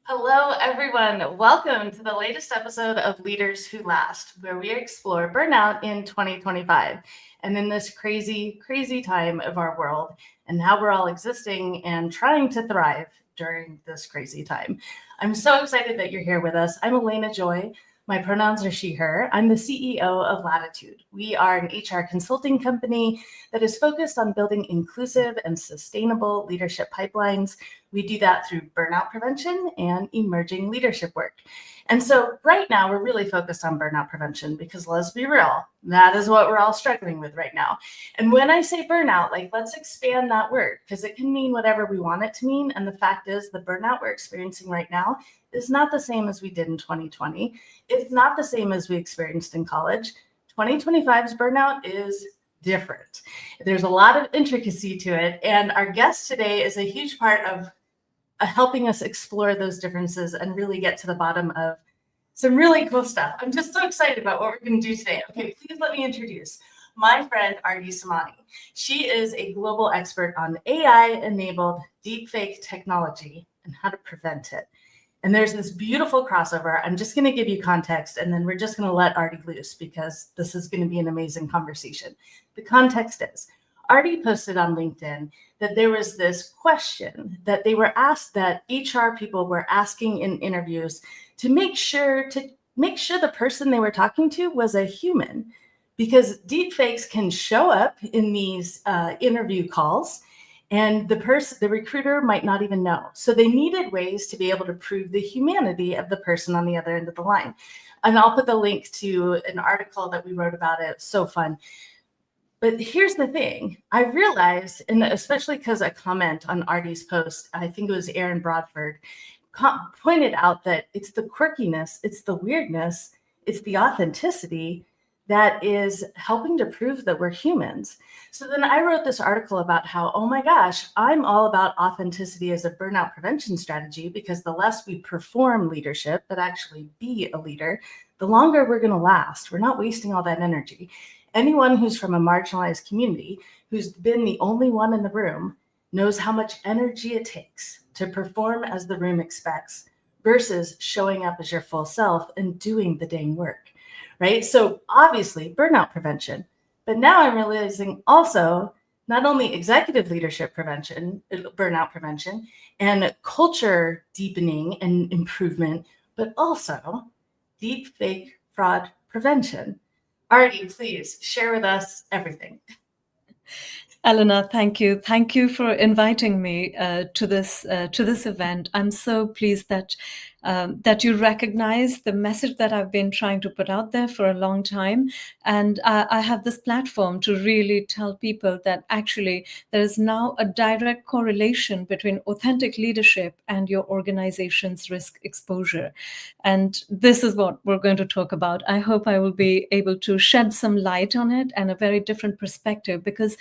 Hello, everyone. Welcome to the latest episode of Leaders Who Last, where we explore burnout in 2025 and in this crazy, crazy time of our world and how we're all existing and trying to thrive during this crazy time. I'm so excited that you're here with us. I'm Elena Joy. My pronouns are she, her. I'm the CEO of Latitude. We are an HR consulting company that is focused on building inclusive and sustainable leadership pipelines. We do that through burnout prevention and emerging leadership work. And so right now we're really focused on burnout prevention because let's be real, that is what we're all struggling with right now. And when I say burnout, let's expand that word because it can mean whatever we want it to mean. And the fact is the burnout we're experiencing right now is not the same as we did in 2020. It's not the same as we experienced in college. 2025's burnout is different. There's a lot of intricacy to it. And our guest today is a huge part of helping us explore those differences and really get to the bottom of some really cool stuff. I'm just so excited about what we're going to do today. Okay, please let me introduce my friend Arti Samani. She is a global expert on AI-enabled deepfake technology and how to prevent it. And there's this beautiful crossover. I'm just going to give you context, and then we're just going to let Arti loose because this is going to be an amazing conversation. The context is, Arti posted on LinkedIn that there was this question that they were asked, that HR people were asking in interviews to make sure the person they were talking to was a human, because deepfakes can show up in these interview calls and the recruiter might not even know. So they needed ways to be able to prove the humanity of the person on the other end of the line. And I'll put the link to an article that we wrote about it. So fun. But here's the thing. I realized, and especially because a comment on Arti's post, I think it was Aaron Broadford, pointed out that it's the quirkiness, it's the weirdness, it's the authenticity that is helping to prove that we're humans. So then I wrote this article about how, oh my gosh, I'm all about authenticity as a burnout prevention strategy, because the less we perform leadership, but actually be a leader, the longer we're going to last. We're not wasting all that energy. Anyone who's from a marginalized community, who's been the only one in the room, knows how much energy it takes to perform as the room expects versus showing up as your full self and doing the dang work, right? So obviously burnout prevention, but now I'm realizing also not only executive leadership prevention, burnout prevention, and culture deepening and improvement, but also deep fake fraud prevention. Arti, please share with us everything. Elena, thank you. Thank you for inviting me to this event. I'm so pleased that you recognize the message that I've been trying to put out there for a long time, and I have this platform to really tell people that actually there is now a direct correlation between authentic leadership and your organization's risk exposure. And this is what we're going to talk about. I hope I will be able to shed some light on it and a very different perspective, because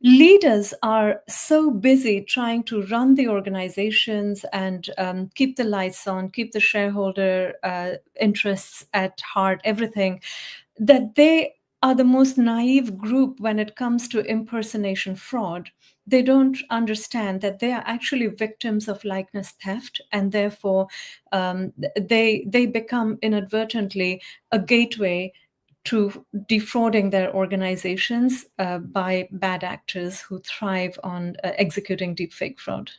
leaders are so busy trying to run the organizations and keep the lights on, keep the shareholder interests at heart, everything, that they are the most naive group when it comes to impersonation fraud. They don't understand that they are actually victims of likeness theft, and therefore they become inadvertently a gateway to defrauding their organizations by bad actors who thrive on executing deepfake fraud.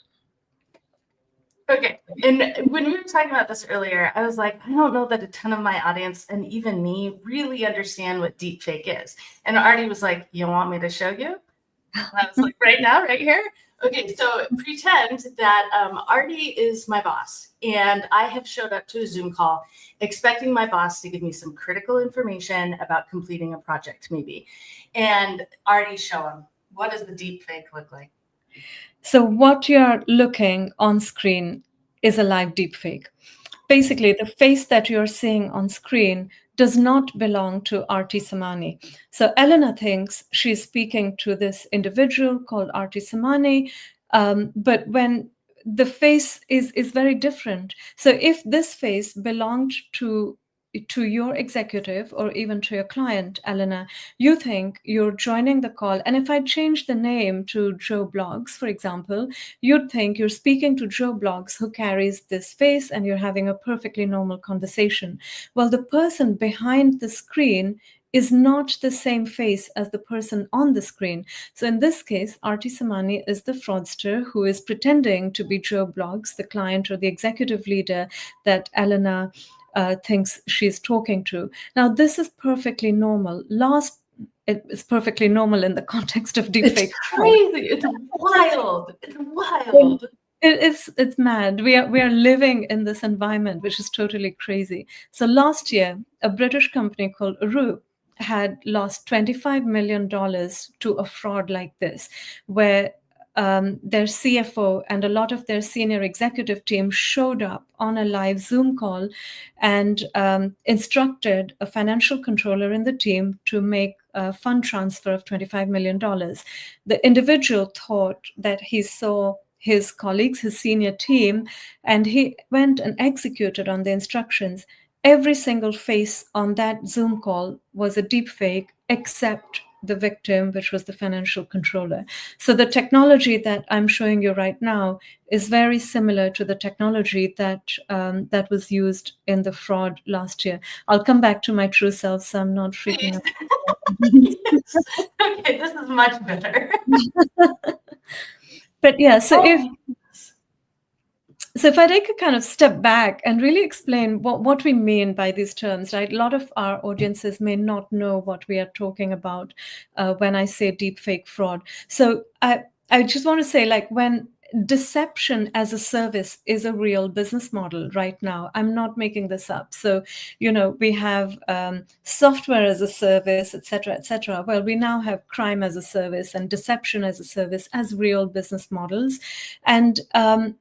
Okay. And when we were talking about this earlier, I was like, I don't know that a ton of my audience and even me really understand what deepfake is. And Arti was like, you want me to show you? And I was like, right now, right here? Okay, so pretend that Arti is my boss, and I have showed up to a Zoom call expecting my boss to give me some critical information about completing a project, maybe. And Arti, show him. What does the deep fake look like? So what you're looking on screen is a live deepfake. Basically, the face that you're seeing on screen does not belong to Arti Samani. So Elena thinks she's speaking to this individual called Arti Samani, but when the face is very different. So if this face belonged to to your executive or even to your client, Elena, you think you're joining the call. And if I change the name to Joe Blogs, for example, you'd think you're speaking to Joe Blogs, who carries this face, and you're having a perfectly normal conversation. Well, the person behind the screen is not the same face as the person on the screen. So in this case, Arti Samani is the fraudster who is pretending to be Joe Blogs, the client or the executive leader that Elena thinks she's talking to. Now, this is perfectly normal. It is perfectly normal in the context of deepfake. It's crazy. It's wild. It's wild. It's mad. We are living in this environment, which is totally crazy. So last year, a British company called Arup had lost $25 million to a fraud like this, where their CFO and a lot of their senior executive team showed up on a live Zoom call and instructed a financial controller in the team to make a fund transfer of $25 million. The individual thought that he saw his colleagues, his senior team, and he went and executed on the instructions. Every single face on that Zoom call was a deep fake, except the victim, which was the financial controller. So the technology that I'm showing you right now is very similar to the technology that that was used in the fraud last year. I'll come back to my true self, so I'm not freaking out. Yes. Okay, this is much better. But yeah, so if I take a kind of step back and really explain what we mean by these terms, right? A lot of our audiences may not know what we are talking about when I say deepfake fraud. So I just want to say, like, when deception as a service is a real business model right now. I'm not making this up. So, we have software as a service, et cetera, et cetera. Well, we now have crime as a service and deception as a service as real business models. And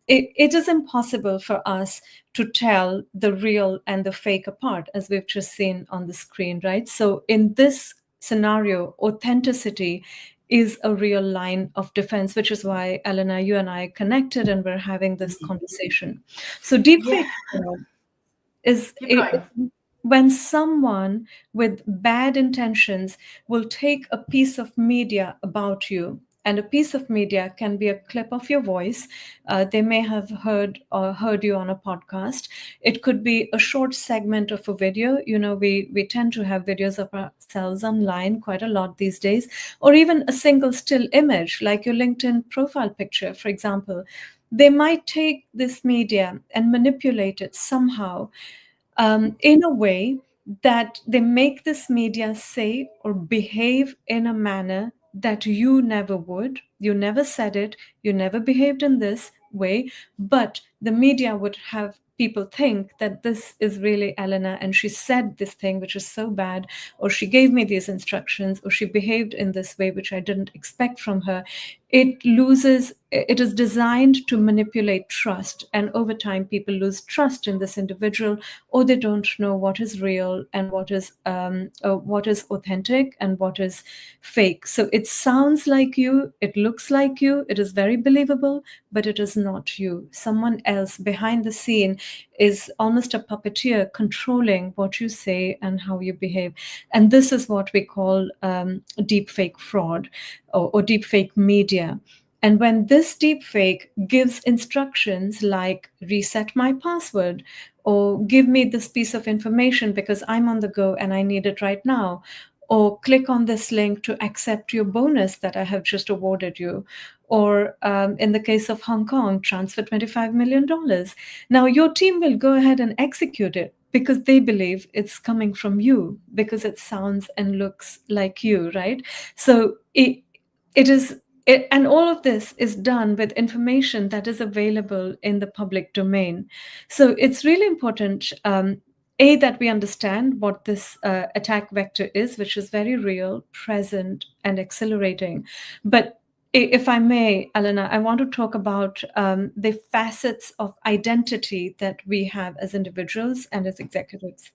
it is impossible for us to tell the real and the fake apart, as we've just seen on the screen, right? So in this scenario, authenticity is a real line of defense, which is why, Elena, you and I connected and we're having this conversation. So deepfake is when someone with bad intentions will take a piece of media about you. And a piece of media can be a clip of your voice. They may have heard you on a podcast. It could be a short segment of a video. We tend to have videos of ourselves online quite a lot these days, or even a single still image, like your LinkedIn profile picture, for example. They might take this media and manipulate it somehow in a way that they make this media say or behave in a manner that you never would. You never said it. You never behaved in this way. But the media would have people think that this is really Elena and she said this thing which is so bad, or she gave me these instructions, or she behaved in this way which I didn't expect from her. It is designed to manipulate trust, and over time people lose trust in this individual, or they don't know what is real and what is authentic and what is fake. So it sounds like you, it looks like you, it is very believable, but it is not you. Someone else behind the scene is almost a puppeteer controlling what you say and how you behave. And this is what we call deepfake fraud or deepfake media. And when this deepfake gives instructions like reset my password, or give me this piece of information because I'm on the go and I need it right now, or click on this link to accept your bonus that I have just awarded you, or in the case of Hong Kong, transfer $25 million. Now your team will go ahead and execute it because they believe it's coming from you, because it sounds and looks like you, right? So and all of this is done with information that is available in the public domain. So it's really important, that we understand what this attack vector is, which is very real, present, and accelerating. But if I may, Elena, I want to talk about the facets of identity that we have as individuals and as executives.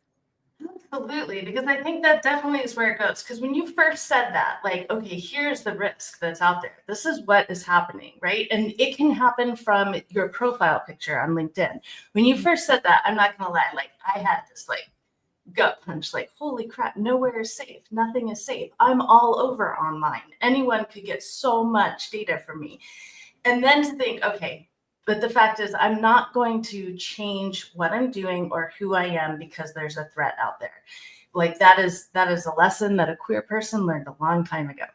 Absolutely, because I think that definitely is where it goes. Because when you first said that, like, okay, here's the risk that's out there. This is what is happening, right? And it can happen from your profile picture on LinkedIn. When you first said that, I'm not gonna lie, like I had this like gut punch, like, holy crap, nowhere is safe. Nothing is safe. I'm all over online. Anyone could get so much data from me. And then to think, okay, but the fact is, I'm not going to change what I'm doing or who I am because there's a threat out there. Like that is a lesson that a queer person learned a long time ago.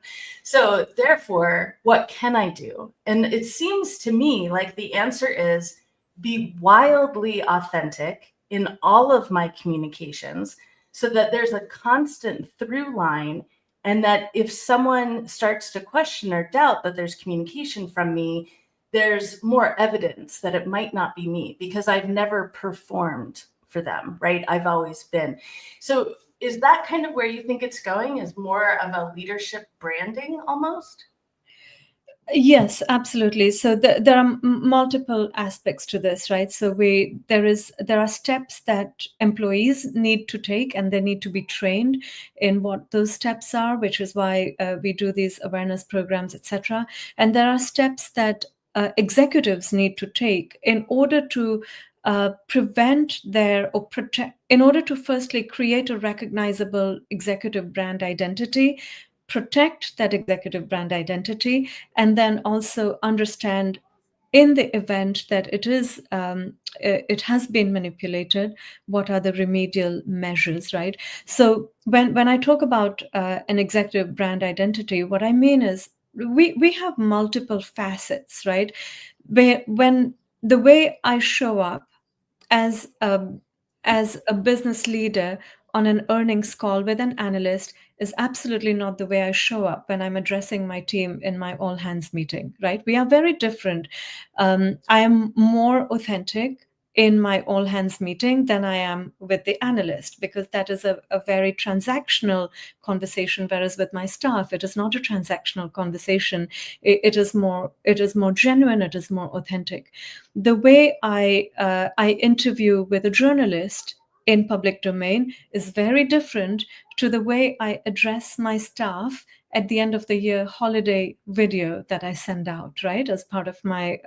So therefore, what can I do? And it seems to me like the answer is be wildly authentic in all of my communications so that there's a constant through line, and that if someone starts to question or doubt that there's communication from me, there's more evidence that it might not be me because I've never performed for them, right? I've always been. So is that kind of where you think it's going, is more of a leadership branding almost? Yes, absolutely. So there are multiple aspects to this, right? So there are steps that employees need to take, and they need to be trained in what those steps are, which is why we do these awareness programs, etc. And there are steps that executives need to take in order to prevent or protect, in order to firstly create a recognizable executive brand identity, protect that executive brand identity, and then also understand, in the event that it has been manipulated, what are the remedial measures, right? So when I talk about an executive brand identity, what I mean is we have multiple facets, right? When the way I show up as a business leader on an earnings call with an analyst is absolutely not the way I show up when I'm addressing my team in my all hands meeting, right? We are very different. I am more authentic in my all hands meeting than I am with the analyst, because that is a very transactional conversation, whereas with my staff, it is not a transactional conversation. It is more genuine, it is more authentic. The way I interview with a journalist in public domain is very different to the way I address my staff at the end of the year holiday video that I send out, right, as part of my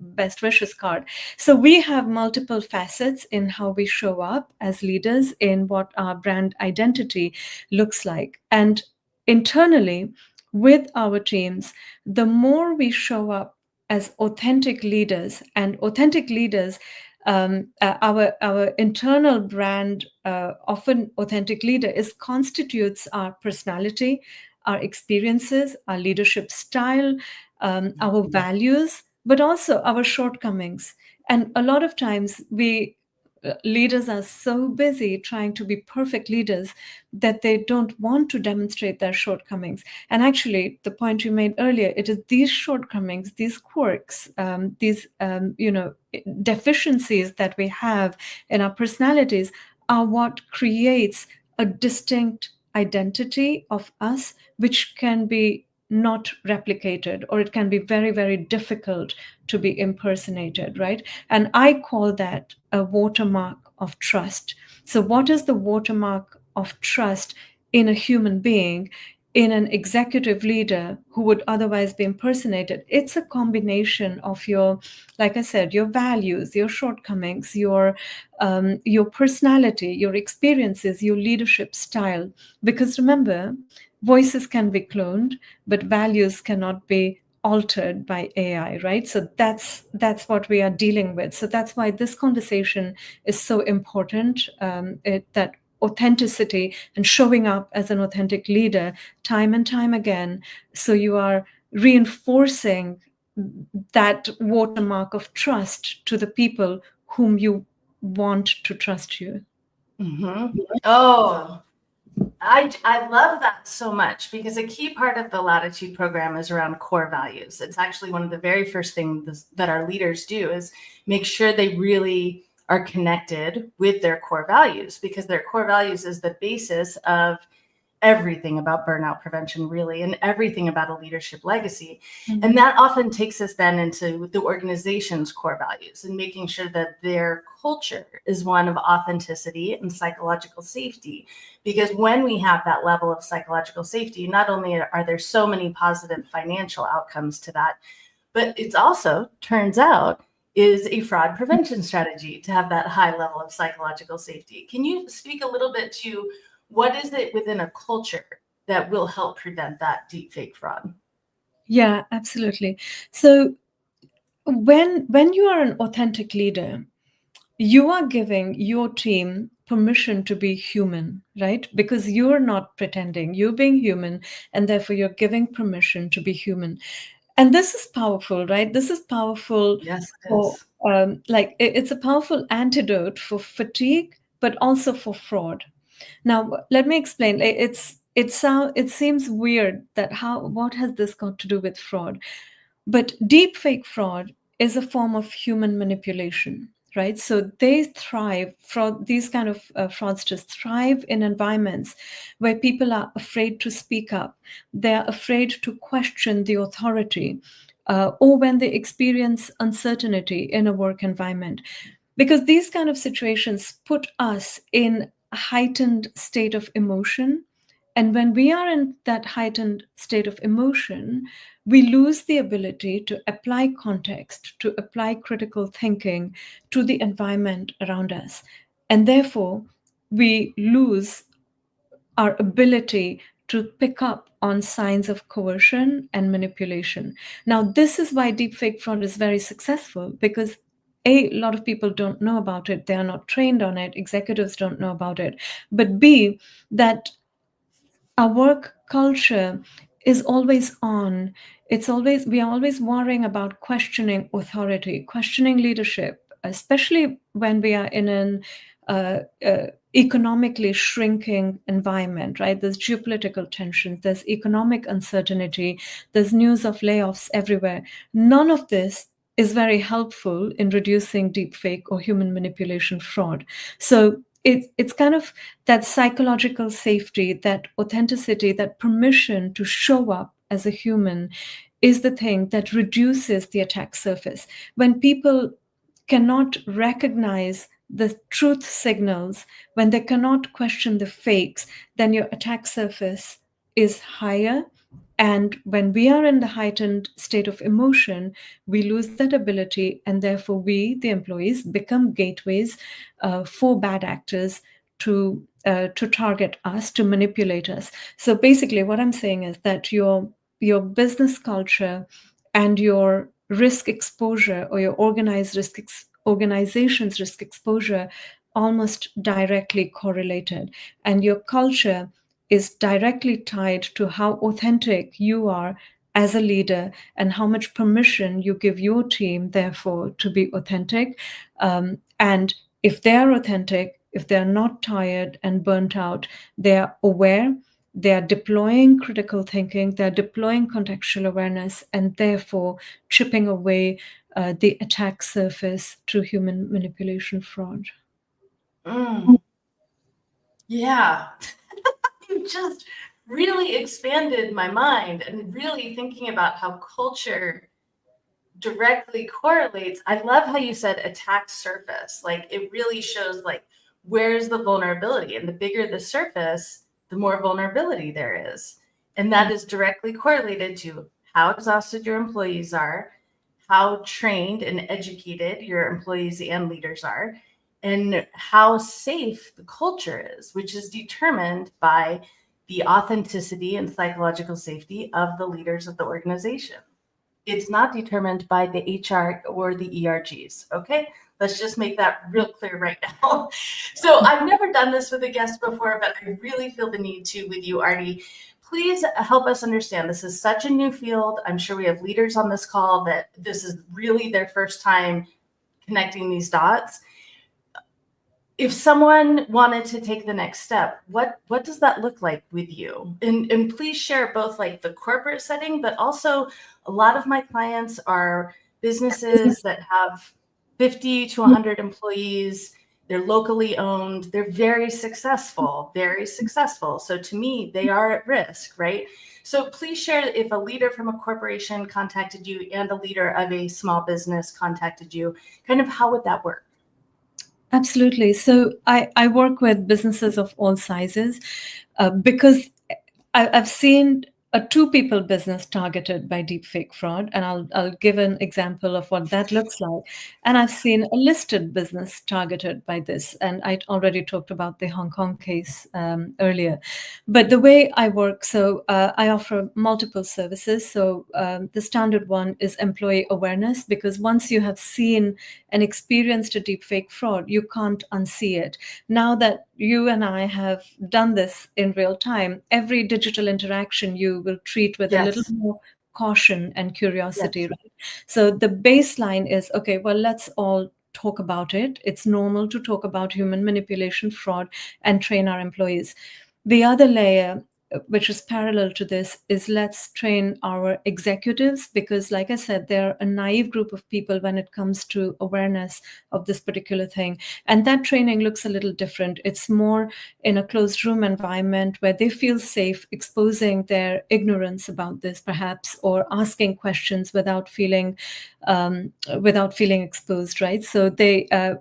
best wishes card. So we have multiple facets in how we show up as leaders, in what our brand identity looks like. And internally, with our teams, the more we show up as authentic leaders, and authentic leaders, our internal brand, often authentic leader, constitutes our personality, our experiences, our leadership style, our values, but also our shortcomings. And a lot of times leaders are so busy trying to be perfect leaders that they don't want to demonstrate their shortcomings. And actually, the point you made earlier, it is these shortcomings, these quirks, these deficiencies that we have in our personalities are what creates a distinct identity of us, which can be not replicated, or it can be very, very difficult to be impersonated, right? And I call that a watermark of trust. So what is the watermark of trust in a human being, in an executive leader who would otherwise be impersonated? It's a combination of your, like I said, your values, your shortcomings, your personality, your experiences, your leadership style. Because remember, voices can be cloned, but values cannot be altered by AI, right? So that's what we are dealing with. So that's why this conversation is so important. That authenticity and showing up as an authentic leader time and time again. So you are reinforcing that watermark of trust to the people whom you want to trust you. Mm-hmm. Oh, I love that so much, because a key part of the Latitude program is around core values. It's actually one of the very first things that our leaders do is make sure they really are connected with their core values, because their core values is the basis of everything about burnout prevention, really, and everything about a leadership legacy. Mm-hmm. And that often takes us then into the organization's core values and making sure that their culture is one of authenticity and psychological safety. Because when we have that level of psychological safety, not only are there so many positive financial outcomes to that, but it's also turns out is a fraud prevention strategy to have that high level of psychological safety. Can you speak a little bit to what is it within a culture that will help prevent that deepfake fraud? Yeah, absolutely. So when you are an authentic leader, you are giving your team permission to be human, right? Because you're not pretending, you're being human, and therefore you're giving permission to be human. And this is powerful, right? This is powerful Yes, it for, is. it's a powerful antidote for fatigue, but also for fraud. Now, let me explain. It seems weird that what has this got to do with fraud? But deepfake fraud is a form of human manipulation, right? So they thrive, these kind of fraudsters thrive in environments where people are afraid to speak up. They're afraid to question the authority, or when they experience uncertainty in a work environment. Because these kind of situations put us in a heightened state of emotion. And when we are in that heightened state of emotion, we lose the ability to apply context, to apply critical thinking to the environment around us. And therefore, we lose our ability to pick up on signs of coercion and manipulation. Now, this is why deepfake fraud is very successful because a lot of people don't know about it. They are not trained on it. Executives don't know about it. But B, that our work culture is always on. We are always worrying about questioning authority, questioning leadership, especially when we are in an economically shrinking environment, right? There's geopolitical tensions, there's economic uncertainty, there's news of layoffs everywhere. None of this is very helpful in reducing deepfake or human manipulation fraud. So it's kind of that psychological safety, that authenticity, that permission to show up as a human is the thing that reduces the attack surface. When people cannot recognize the truth signals, when they cannot question the fakes, then your attack surface is higher. And when we are in the heightened state of emotion, we lose that ability, and therefore we, the employees, become gateways for bad actors to target us, to manipulate us. So basically, what I'm saying is that your business culture and your risk exposure, or your organization's risk exposure, almost directly correlated, and your culture is directly tied to how authentic you are as a leader and how much permission you give your team, therefore, to be authentic. And if they are authentic, if they're not tired and burnt out, they are aware, they are deploying critical thinking, they're deploying contextual awareness, and therefore chipping away the attack surface through human manipulation fraud. Yeah. You just really expanded my mind and really thinking about how culture directly correlates. I love how you said attack surface. Like it really shows like where's the vulnerability, and the bigger the surface, the more vulnerability there is. And that is directly correlated to how exhausted your employees are, how trained and educated your employees and leaders are, and how safe the culture is, which is determined by the authenticity and psychological safety of the leaders of the organization. It's not determined by the HR or the ERGs. Okay, let's just make that real clear right now. So I've never done this with a guest before, but I really feel the need to with you, Artie. Please help us understand. This is such a new field. I'm sure we have leaders on this call that this is really their first time connecting these dots. If someone wanted to take the next step, what does that look like with you? And please share both like the corporate setting, but also a lot of my clients are businesses that have 50 to 100 employees. They're locally owned. They're very successful, very successful. So to me, they are at risk, right? So please share if a leader from a corporation contacted you and a leader of a small business contacted you, kind of how would that work? Absolutely. So I work with businesses of all sizes because I've seen a two people business targeted by deepfake fraud, and I'll give an example of what that looks like. And I've seen a listed business targeted by this, and I already talked about the Hong Kong case earlier. But the way I work, so I offer multiple services. So the standard one is employee awareness, because once you have seen and experienced a deepfake fraud, you can't unsee it. Now that you and I have done this in real time, every digital interaction you will treat with a little Yes. more caution and curiosity, Yes. right? So the baseline is, okay, well, let's all talk about it. It's normal to talk about human manipulation, fraud, and train our employees. The other layer, which is parallel to this, is let's train our executives, because, like I said, they're a naive group of people when it comes to awareness of this particular thing. And that training looks a little different. It's more in a closed room environment where they feel safe exposing their ignorance about this, perhaps, or asking questions without feeling exposed, right? So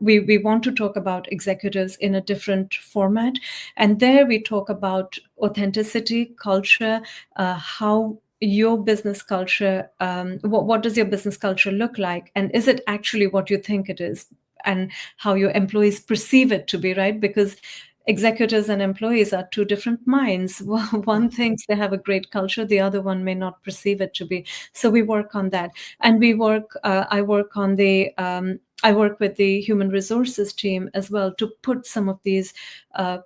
we want to talk about executives in a different format, and there we talk about authenticity, culture, how your business culture, what does your business culture look like, and is it actually what you think it is, and how your employees perceive it to be, right? Because executives and employees are two different minds. One thinks they have a great culture, the other one may not perceive it to be. So we work on that, and I work with the human resources team as well to put some of these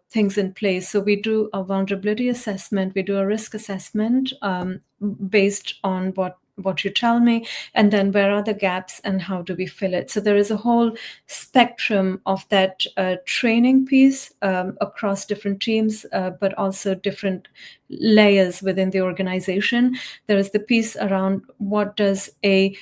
things in place. So we do a vulnerability assessment, we do a risk assessment based on what you tell me, and then where are the gaps and how do we fill it. So there is a whole spectrum of that training piece across different teams, but also different layers within the organization. There is the piece around what does a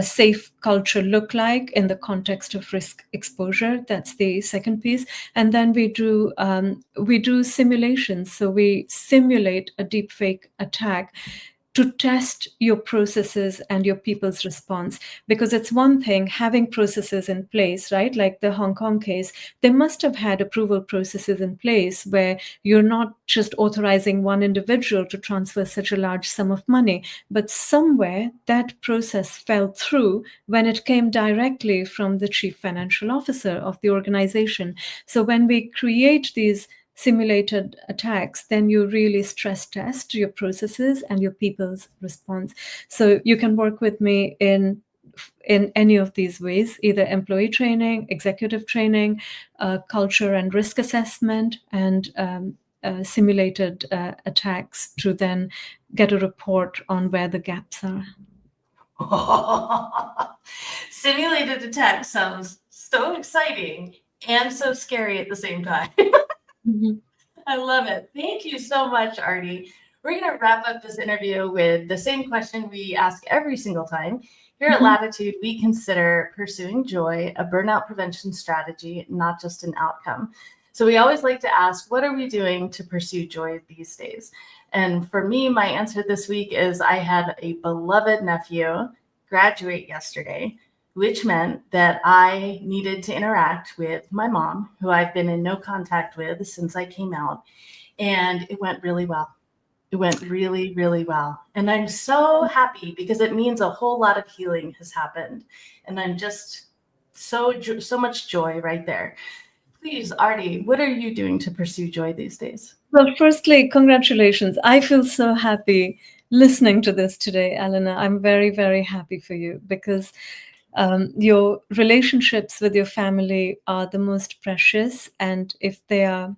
safe culture look like in the context of risk exposure. That's the second piece. And then we do simulations. So we simulate a deepfake attack to test your processes and your people's response. Because it's one thing having processes in place, right? Like the Hong Kong case, they must have had approval processes in place where you're not just authorizing one individual to transfer such a large sum of money, but somewhere that process fell through when it came directly from the chief financial officer of the organization. So when we create these simulated attacks, then you really stress test your processes and your people's response. So you can work with me in any of these ways, either employee training, executive training, culture and risk assessment, and simulated attacks to then get a report on where the gaps are. Simulated attack sounds so exciting and so scary at the same time. Mhm. I love it. Thank you so much, Artie. We're going to wrap up this interview with the same question we ask every single time. Here at Mhm. Latitude, we consider pursuing joy a burnout prevention strategy, not just an outcome. So we always like to ask, what are we doing to pursue joy these days? And for me, my answer this week is I had a beloved nephew graduate yesterday, which meant that I needed to interact with my mom, who I've been in no contact with since I came out. And it went really well. It went really, really well. And I'm so happy because it means a whole lot of healing has happened. And I'm just so much joy right there. Please, Artie, what are you doing to pursue joy these days? Well, firstly, congratulations. I feel so happy listening to this today, Elena. I'm very, very happy for you, because your relationships with your family are the most precious. And if they are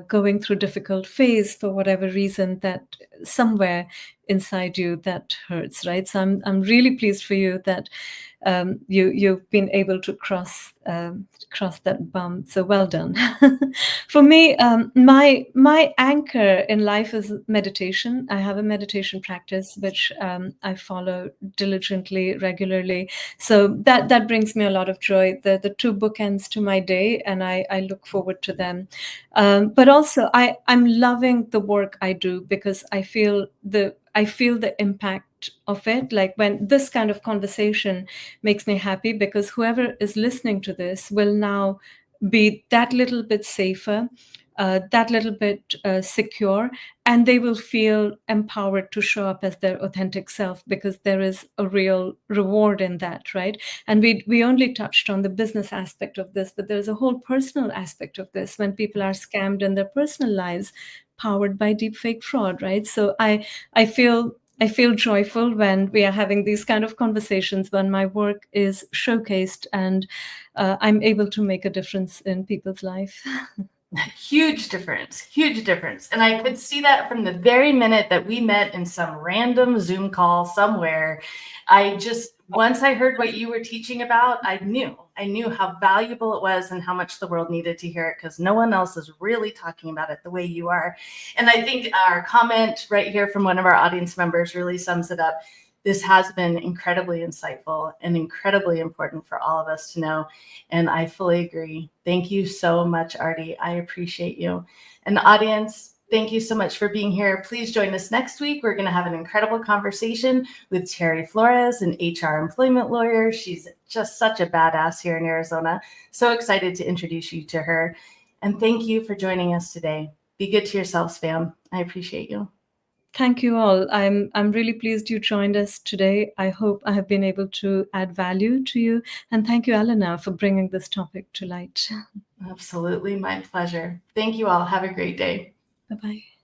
going through difficult phase for whatever reason, that somewhere inside you that hurts, right? So I'm really pleased for you that you've been able to cross that bump. So well done. For me, my anchor in life is meditation. I have a meditation practice which I follow diligently, regularly. So that brings me a lot of joy. The two bookends to my day, and I look forward to them. But also, I'm loving the work I do, because I feel the impact of it. Like when this kind of conversation makes me happy, because whoever is listening to this will now be that little bit safer, that little bit secure, and they will feel empowered to show up as their authentic self, because there is a real reward in that, right? And we only touched on the business aspect of this, but there's a whole personal aspect of this when people are scammed in their personal lives, powered by deepfake fraud, right? So I feel joyful when we are having these kind of conversations, when my work is showcased and I'm able to make a difference in people's life. Huge difference, huge difference. And I could see that from the very minute that we met in some random Zoom call somewhere. Once I heard what you were teaching about, I knew how valuable it was and how much the world needed to hear it, because no one else is really talking about it the way you are. And I think our comment right here from one of our audience members really sums it up. This has been incredibly insightful and incredibly important for all of us to know. And I fully agree. Thank you so much, Artie. I appreciate you. And the audience, thank you so much for being here. Please join us next week. We're going to have an incredible conversation with Terry Flores, an HR employment lawyer. She's just such a badass here in Arizona. So excited to introduce you to her. And thank you for joining us today. Be good to yourselves, fam. I appreciate you. Thank you all. I'm really pleased you joined us today. I hope I have been able to add value to you. And thank you, Elena, for bringing this topic to light. Absolutely, my pleasure. Thank you all. Have a great day. Bye-bye.